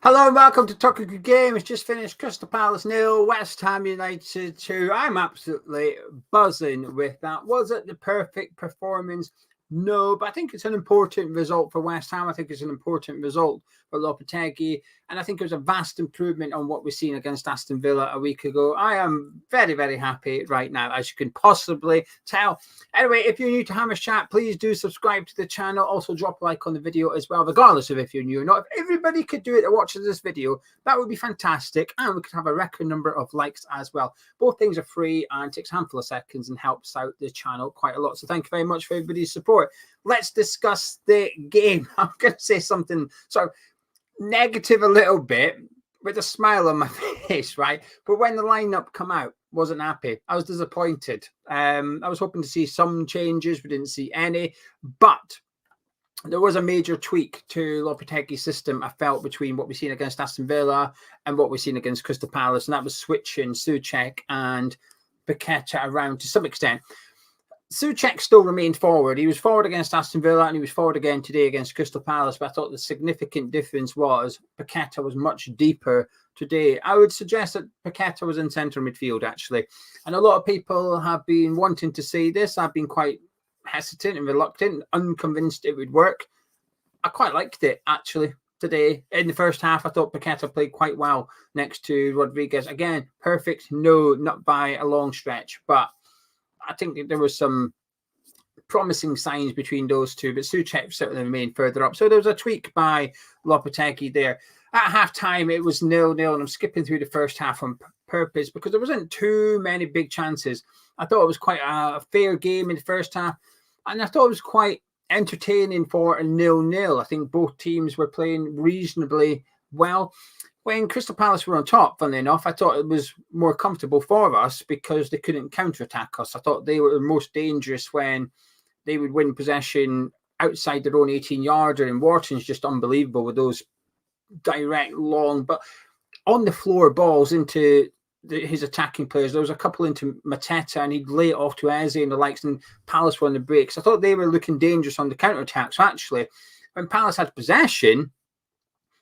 Hello and welcome to Talking Good Games. Just finished Crystal Palace 0, West Ham United 2. I'm absolutely buzzing with that. Was it the perfect performance? No, but I think it's an important result for West Ham. I think it's an important result for Lopetegui. And I think it was a vast improvement on what we've seen against Aston Villa a week ago. I am very, very happy right now, as you can possibly tell. Anyway, if you're new to Hammers Chat, please do subscribe to the channel. Also, drop a like on the video as well, regardless of if you're new or not. If everybody could do it that watches this video, that would be fantastic. And we could have a record number of likes as well. Both things are free and takes a handful of seconds and helps out the channel quite a lot. So thank you very much for everybody's support. Let's discuss the game. I'm going to say something sort of negative a little bit with a smile on my face, right? But when the lineup come out, wasn't happy. I was disappointed. I was hoping to see some changes. We didn't see any. But there was a major tweak to Lopetegui's system, I felt, between what we've seen against Aston Villa and what we've seen against Crystal Palace. And that was switching Soucek and Paqueta around to some extent. Soucek still remained forward. He was forward against Aston Villa and he was forward again today against Crystal Palace. But I thought the significant difference was Paqueta was much deeper today. I would suggest that Paqueta was in centre midfield, actually. And a lot of people have been wanting to see this. I've been quite hesitant and reluctant, unconvinced it would work. I quite liked it, actually, today. In the first half, I thought Paqueta played quite well next to Rodriguez. Again, perfect? No, not by a long stretch. But I think there was some promising signs between those two, but Soucek certainly remained further up. So there was a tweak by Lopetegui there. At half-time, it was 0-0, and I'm skipping through the first half on purpose because there wasn't too many big chances. I thought it was quite a fair game in the first half, and I thought it was quite entertaining for a 0-0. I think both teams were playing reasonably well. When Crystal Palace were on top, funnily enough, I thought it was more comfortable for us because they couldn't counter-attack us. I thought they were most dangerous when they would win possession outside their own 18-yarder, and Wharton's just unbelievable with those direct, long, but on-the-floor balls into his attacking players. There was a couple into Mateta, and he'd lay it off to Eze and the likes, and Palace were on the breaks. I thought they were looking dangerous on the counter-attack. So actually, when Palace had possession,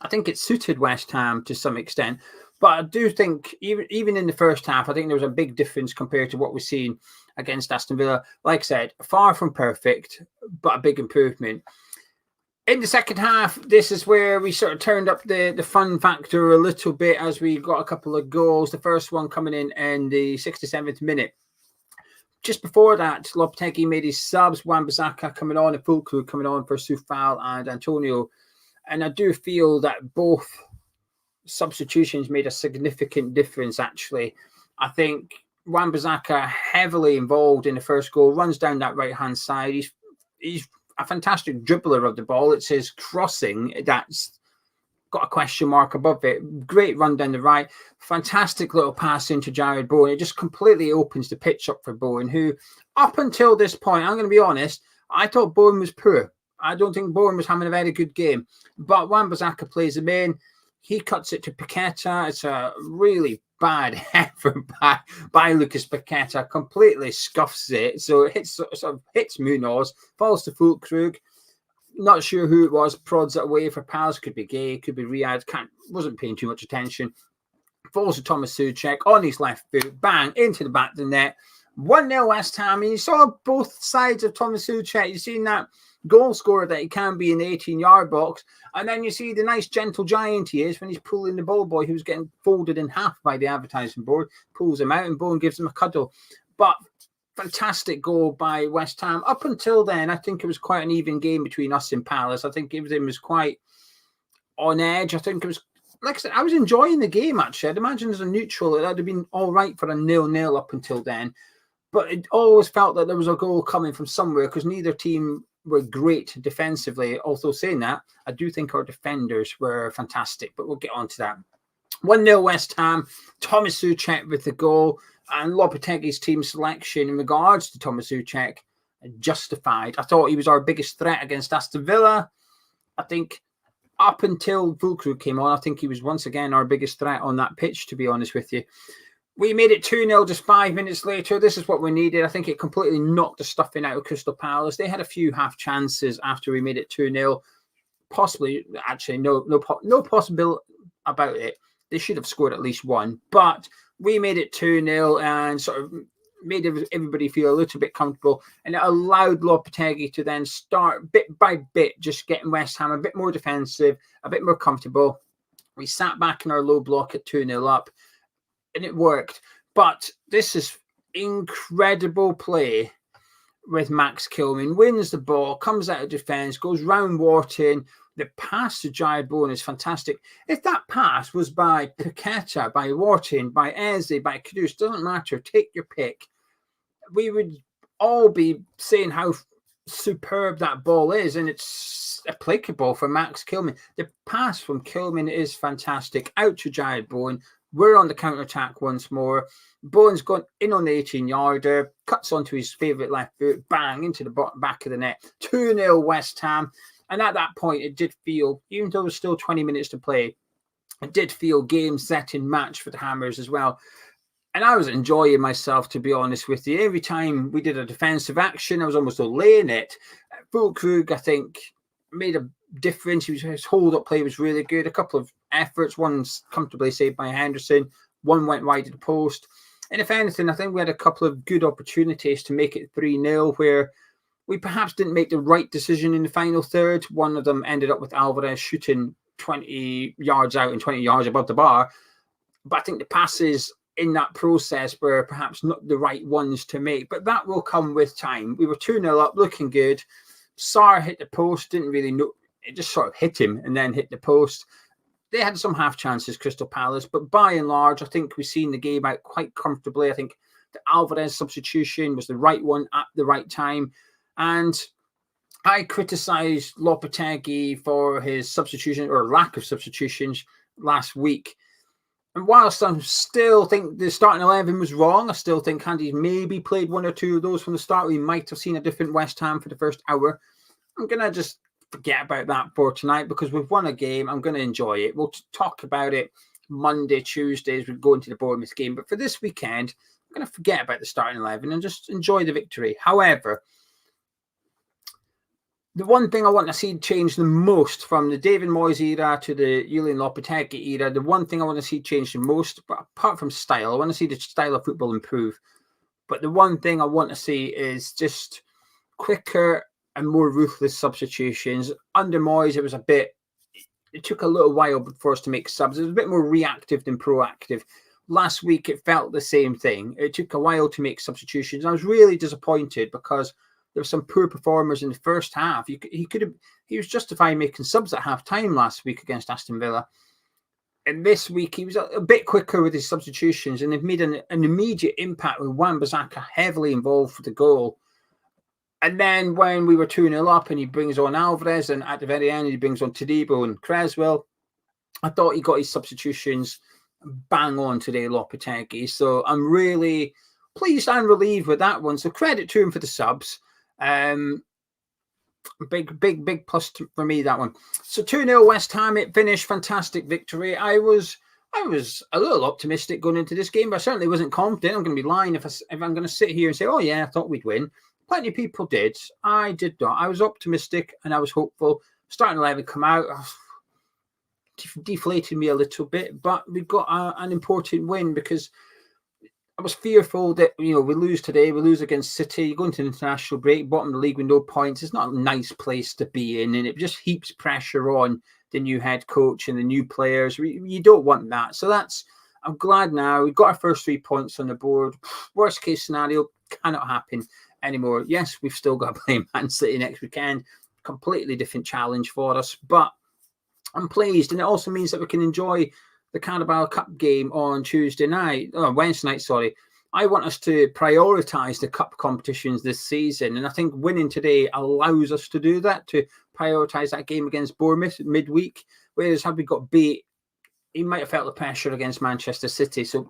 I think it suited West Ham to some extent. But I do think, even in the first half, I think there was a big difference compared to what we've seen against Aston Villa. Like I said, far from perfect, but a big improvement. In the second half, this is where we sort of turned up the fun factor a little bit as we got a couple of goals. The first one coming in the 67th minute. Just before that, Lopetegui made his subs. Wan-Bissaka coming on, and Fulkrug coming on for Soufal and Antonio. And I do feel that both substitutions made a significant difference, actually. I think Wan-Bissaka heavily involved in the first goal, runs down that right-hand side. He's a fantastic dribbler of the ball. It's his crossing that's got a question mark above it. Great run down the right. Fantastic little pass into Jarrod Bowen. It just completely opens the pitch up for Bowen, who, up until this point, I'm going to be honest, I thought Bowen was poor. I don't think Bowen was having a very good game. But Wan-Bissaka plays him in. He cuts it to Paqueta. It's a really bad effort by Lucas Paqueta. Completely scuffs it. So it sort of hits Munoz, falls to Fulkrug. Not sure who it was. Prods it away for Palace. Could be Gay, could be Riyad. Wasn't paying too much attention. Falls to Tomas Soucek on his left foot. Bang, into the back of the net. 1-0 West Ham. And you saw both sides of Tomas Soucek. You've seen that goal scorer that he can be in the 18-yard box. And then you see the nice gentle giant he is when he's pulling the ball boy who's getting folded in half by the advertising board, pulls him out, and Bowen gives him a cuddle. But fantastic goal by West Ham. Up until then, I think it was quite an even game between us and Palace. I think everything was quite on edge. I think it was, like I said, I was enjoying the game, actually. I'd imagine as a neutral, it would have been all right for a 0-0 up until then. But it always felt that there was a goal coming from somewhere because neither team were great defensively. Although saying that, I do think our defenders were fantastic, but we'll get on to that. 1-0 West Ham, Tomas Soucek with the goal, and Lopetegui's team selection in regards to Tomas Soucek justified. I thought he was our biggest threat against Aston Villa. I think up until Fulkrug came on, I think he was once again our biggest threat on that pitch, to be honest with you. We made it 2-0 just 5 minutes later. This is what we needed. I think it completely knocked the stuffing out of Crystal Palace. They had a few half chances after we made it 2-0. Possibly, actually, no about it. They should have scored at least one, but we made it 2-0 and sort of made everybody feel a little bit comfortable, and it allowed Lopetegui to then start bit by bit, just getting West Ham a bit more defensive, a bit more comfortable. We sat back in our low block at 2-0 up, and it worked. But this is incredible play with Max Kilman. Wins the ball, comes out of defence, goes round Wharton. The pass to Jarrod Bowen is fantastic. If that pass was by Paqueta, by Wharton, by Eze, by Kudus, doesn't matter, take your pick, we would all be saying how superb that ball is, and it's applicable for Max Kilman. The pass from Kilman is fantastic. Out to Jarrod Bowen. We're on the counter-attack once more. Bowen's gone in on the 18-yarder, cuts onto his favourite left foot, bang, into the back of the net. 2-0 West Ham. And at that point, it did feel, even though there's still 20 minutes to play, it did feel game, set, and match for the Hammers as well. And I was enjoying myself, to be honest with you. Every time we did a defensive action, I was almost laying it. Fulkrug, I think, made a difference. His hold-up play was really good. A couple of efforts, one's comfortably saved by Henderson, one went wide of the post. And if anything, I think we had a couple of good opportunities to make it 3-0, where we perhaps didn't make the right decision in the final third. One of them ended up with Alvarez shooting 20 yards out and 20 yards above the bar. But I think the passes in that process were perhaps not the right ones to make. But that will come with time. We were 2-0 up, looking good. Sarr hit the post, didn't really know. It just sort of hit him and then hit the post. They had some half chances, Crystal Palace. But by and large, I think we've seen the game out quite comfortably. I think the Alvarez substitution was the right one at the right time. And I criticised Lopetegui for his substitution or lack of substitutions last week. And whilst I still think the starting 11 was wrong, I still think Andy's maybe played one or two of those from the start. We might have seen a different West Ham for the first hour. I'm going to just forget about that for tonight, because we've won a game. I'm going to enjoy it. We'll talk about it Monday, Tuesday as we go into the Bournemouth game. But for this weekend, I'm going to forget about the starting 11 and just enjoy the victory. However, the one thing I want to see change the most from the David Moyes era to the Julen Lopetegui era, the one thing I want to see change the most, but apart from style, I want to see the style of football improve. But the one thing I want to see is just quicker and more ruthless substitutions. Under Moyes, it took a little while for us to make subs. It was a bit more reactive than proactive. Last week, it felt the same thing. It took a while to make substitutions. I was really disappointed because there were some poor performers in the first half. He was justified making subs at half time last week against Aston Villa. And this week, he was a bit quicker with his substitutions, and they've made an immediate impact with Wan-Bissaka heavily involved for the goal. And then when we were 2-0 up and he brings on Alvarez, and at the very end, he brings on Todibo and Creswell, I thought he got his substitutions bang on today, Lopetegui. So I'm really pleased and relieved with that one. So credit to him for the subs. Big plus for me, that one. So 2-0 West Ham, it finished, fantastic victory. I was a little optimistic going into this game, but I certainly wasn't confident. I'm going to be lying if I'm going to sit here and say, oh yeah, I thought we'd win. Plenty of people did. I did not. I was optimistic and I was hopeful. Starting 11 come out, deflated me a little bit, but we got an important win, because I was fearful that, we lose today, we lose against City, you go into the international break, bottom of the league with no points. It's not a nice place to be in, and it just heaps pressure on the new head coach and the new players. You don't want that. So I'm glad now we've got our first 3 points on the board. Worst case scenario cannot happen anymore. Yes, we've still got to play Man City next weekend. Completely different challenge for us, but I'm pleased, and it also means that we can enjoy the Carabao Cup game on Wednesday night, sorry. I want us to prioritise the cup competitions this season, and I think winning today allows us to do that, to prioritise that game against Bournemouth midweek, whereas had we got beat, he might have felt the pressure against Manchester City. So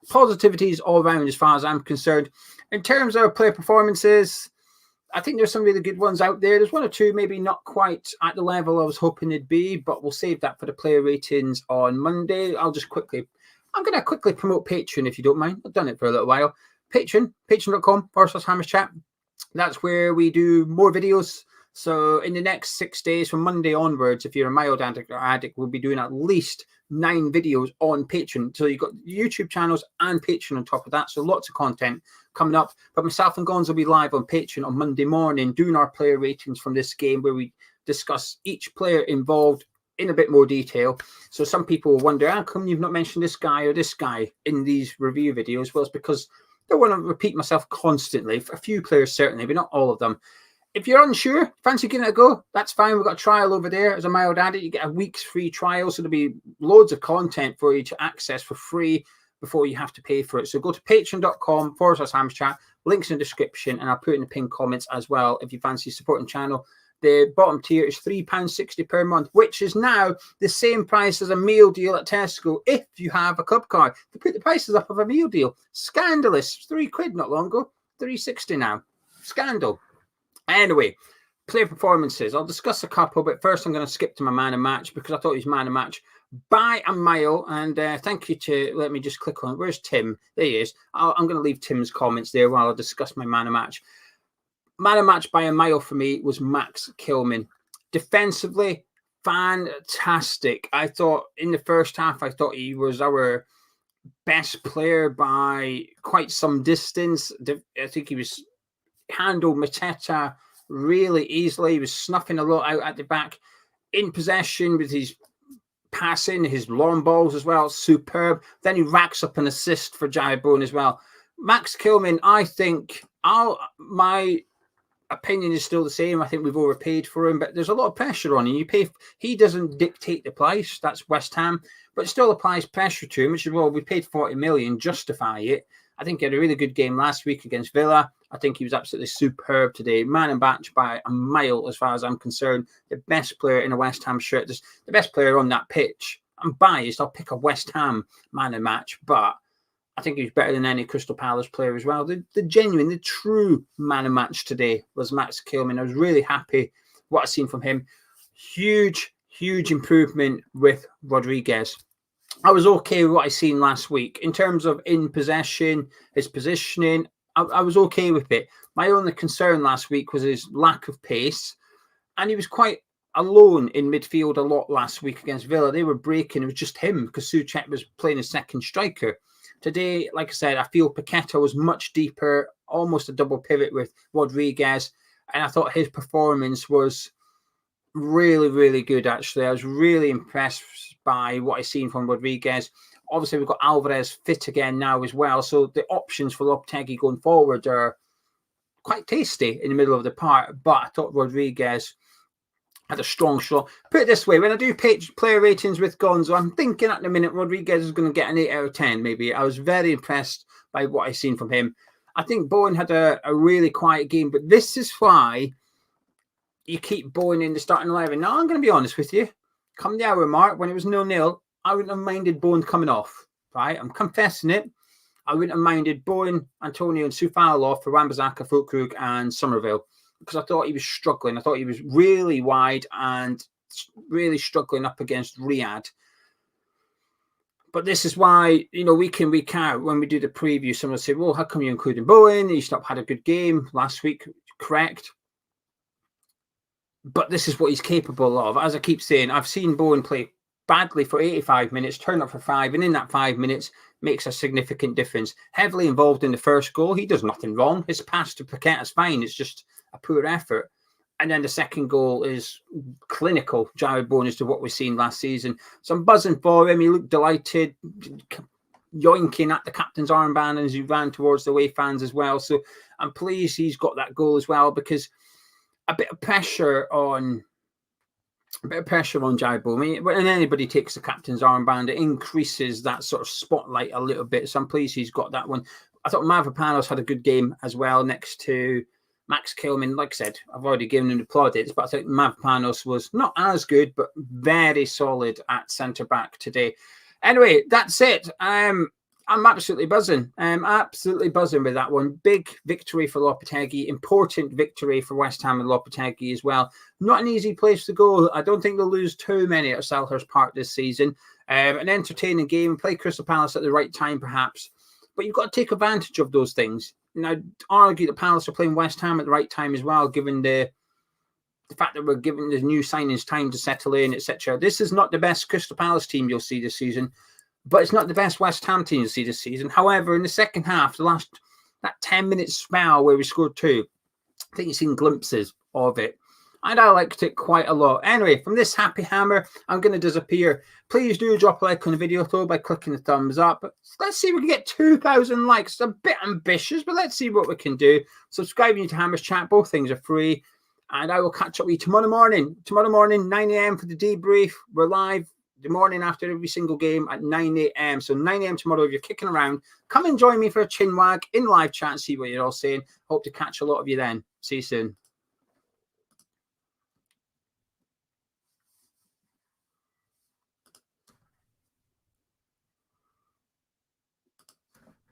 positivities all round as far as I'm concerned. In terms of player performances, I think there's some really good ones out there. There's one or two maybe not quite at the level I was hoping it'd be, but we'll save that for the player ratings on Monday. I'm going to quickly promote Patreon, if you don't mind. I've done it for a little while. Patreon.com/Hammers Chat. That's where we do more videos, So in the next 6 days, from Monday onwards, if you're a mild addict, we'll be doing at least 9 videos on Patreon. So you've got YouTube channels and Patreon on top of that. So lots of content coming up. But myself and Gonz will be live on Patreon on Monday morning doing our player ratings from this game, where we discuss each player involved in a bit more detail. So some people will wonder, how come you've not mentioned this guy or this guy in these review videos? Well, it's because I don't want to repeat myself constantly. For a few players, certainly, but not all of them. If you're unsure, fancy giving it a go, that's fine. We've got a trial over there. As a mild addict, you get a week's free trial. So there'll be loads of content for you to access for free before you have to pay for it. So go to patreon.com/hamschat. Links in the description, and I'll put in the pinned comments as well if you fancy supporting the channel. The bottom tier is £3.60 per month, which is now the same price as a meal deal at Tesco if you have a club card. They put the prices up of a meal deal. Scandalous. £3 not long ago. £3.60 now. Scandal. Anyway, player performances. I'll discuss a couple, but first I'm going to skip to my man of match because I thought he was man of match by a mile. And thank you to, let me just click on, where's Tim? There he is. I'm going to leave Tim's comments there while I discuss my man of match. Man of match by a mile for me was Max Kilman. Defensively, fantastic. I thought in the first half, I thought he was our best player by quite some distance. I think he was handled Mateta really easily. He was snuffing a lot out at the back. In possession with his passing, his long balls as well, superb. Then he racks up an assist for Jarrod Bowen as well. Max Kilman, I think, my opinion is still the same. I think we've overpaid for him, but there's a lot of pressure on him. You pay. He doesn't dictate the price. That's West Ham, but it still applies pressure to him, which is, well, we paid 40 million, justify it. I think he had a really good game last week against Villa. I think he was absolutely superb today. Man and match by a mile, as far as I'm concerned. The best player in a West Ham shirt. The best player on that pitch. I'm biased. I'll pick a West Ham man and match, but I think he was better than any Crystal Palace player as well. The genuine, the true man and match today was Max Kilman. I was really happy what I've seen from him. Huge improvement with Rodriguez. I was okay with what I seen last week in terms of in possession, his positioning. I was okay with it. My only concern last week was his lack of pace, and he was quite alone in midfield a lot last week against Villa. They were breaking. It was just him because Soucek was playing a second striker. Today, like I said, I feel Paqueta was much deeper, almost a double pivot with Rodriguez, and I thought his performance was really good, actually. I was really impressed by what I've seen from Rodriguez. Obviously, we've got Alvarez fit again now as well, so the options for Lopetegui going forward are quite tasty in the middle of the park, but I thought Rodriguez had a strong shot. Put it this way, when I do player ratings with Gonzo, I'm thinking at the minute Rodriguez is going to get an 8 out of 10, maybe. I was very impressed by what I've seen from him. I think Bowen had a really quiet game, but this is why you keep Bowen in the starting 11. Now, I'm going to be honest with you. Come the hour mark, when it was 0-0, I wouldn't have minded Bowen coming off, right? I'm confessing it. I wouldn't have minded Bowen, Antonio, and Soufal off for Wan-Bissaka, Füllkrug, and Somerville, because I thought he was struggling. I thought he was really wide and really struggling up against Riyadh. But this is why, week in, week out, when we do the preview, someone will say, well, how come you're including Bowen? He's not had a good game last week. Correct. But this is what he's capable of. As I keep saying, I've seen Bowen play badly for 85 minutes, turn up for 5, and in that 5 minutes makes a significant difference. Heavily involved in the first goal. He does nothing wrong. His pass to Paqueta is fine. It's just a poor effort. And then the second goal is clinical, Jarrod Bowen, as to what we've seen last season. So I'm buzzing for him. He looked delighted, yoinking at the captain's armband as he ran towards the away fans as well. So I'm pleased he's got that goal as well, because a bit of pressure on Jarrod Bowen. I mean, when anybody takes the captain's armband, it increases that sort of spotlight a little bit. So I'm pleased he's got that one. I thought Mavropanos had a good game as well next to Max Kilman. Like I said, I've already given him the plaudits, but I think Mavropanos was not as good, but very solid at centre-back today. Anyway, that's it. I'm absolutely buzzing. Absolutely buzzing with that one. Big victory for Lopetegui. Important victory for West Ham and Lopetegui as well. Not an easy place to go. I don't think they'll lose too many at Selhurst Park this season. An entertaining game. Play Crystal Palace at the right time, perhaps. But you've got to take advantage of those things. And I'd argue that Palace are playing West Ham at the right time as well, given the the fact that we're giving the new signings time to settle in, etc. This is not the best Crystal Palace team you'll see this season, but it's not the best West Ham team you'll see this season. However, in the second half, that 10-minute spell where we scored 2, I think you've seen glimpses of it. And I liked it quite a lot. Anyway, from this happy hammer, I'm going to disappear. Please do drop a like on the video, though, by clicking the thumbs up. Let's see if we can get 2,000 likes. It's a bit ambitious, but let's see what we can do. Subscribing to Hammer's Chat. Both things are free. And I will catch up with you tomorrow morning. Tomorrow morning, 9 a.m. for the debrief. We're live the morning after every single game at 9 a.m. So 9 a.m. tomorrow, if you're kicking around, come and join me for a chin wag in live chat and see what you're all saying. Hope to catch a lot of you then. See you soon.